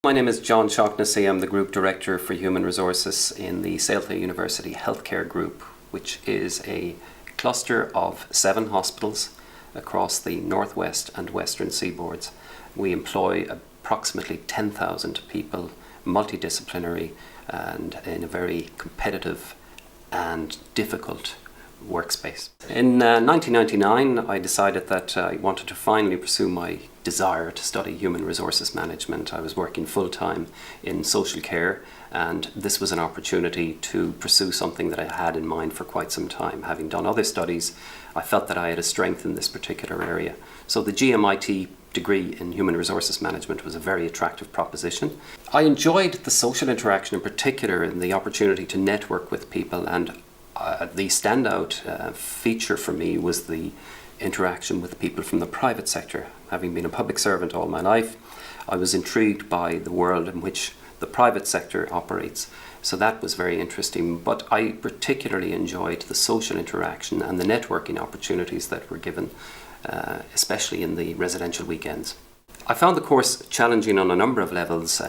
My name is John Shaughnessy. I'm the Group Director for Human Resources in the Saolta University Healthcare Group, which is a cluster of 7 hospitals across the northwest and western seaboards. We employ approximately 10,000 people, multidisciplinary and in a very competitive and difficult workspace. In 1999, I decided that I wanted to finally pursue my desire to study human resources management. I was working full-time in social care, and this was an opportunity to pursue something that I had in mind for quite some time. Having done other studies, I felt that I had a strength in this particular area. So the GMIT degree in human resources management was a very attractive proposition. I enjoyed the social interaction in particular and the opportunity to network with people, and the standout feature for me was the interaction with people from the private sector. Having been a public servant all my life, I was intrigued by the world in which the private sector operates. So that was very interesting, but I particularly enjoyed the social interaction and the networking opportunities that were given, especially in the residential weekends. I found the course challenging on a number of levels.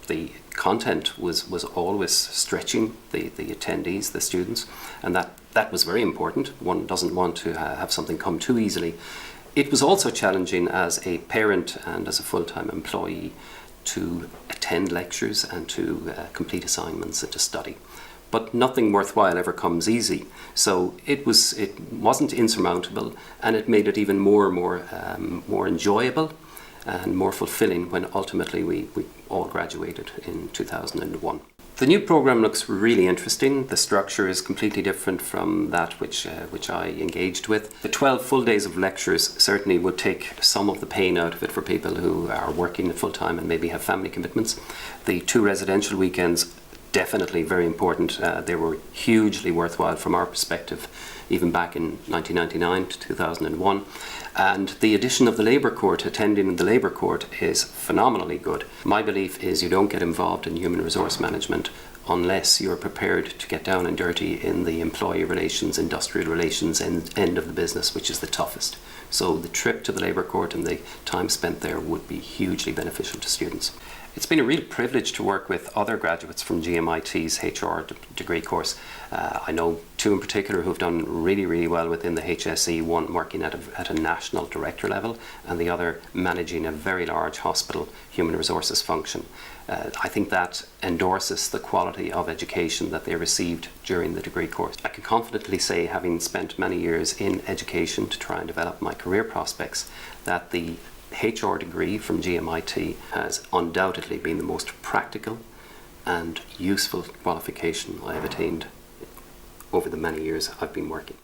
The content was always stretching the attendees, the students, and that was very important. One doesn't want to have something come too easily. It was also challenging as a parent and as a full-time employee to attend lectures and to complete assignments and to study. But nothing worthwhile ever comes easy. So it wasn't insurmountable, and it made it even more enjoyable and more fulfilling when ultimately we all graduated in 2001. The new program looks really interesting. The structure is completely different from that which I engaged with. The 12 full days of lectures certainly would take some of the pain out of it for people who are working full-time and maybe have family commitments. The 2 residential weekends, definitely very important. They were hugely worthwhile from our perspective, even back in 1999 to 2001. And the addition of the Labour Court, attending the Labour Court, is phenomenally good. My belief is you don't get involved in human resource management unless you're prepared to get down and dirty in the employee relations, industrial relations end of the business, which is the toughest. So the trip to the Labour Court and the time spent there would be hugely beneficial to students. It's been a real privilege to work with other graduates from GMIT's HR degree course. I know 2 in particular who've done really well within the HSE, one working at a national director level and the other managing a very large hospital human resources function. I think that endorses the quality of education that they received during the degree course. I can confidently say, having spent many years in education to try and develop my career prospects, that the HR degree from GMIT has undoubtedly been the most practical and useful qualification I have attained over the many years I've been working.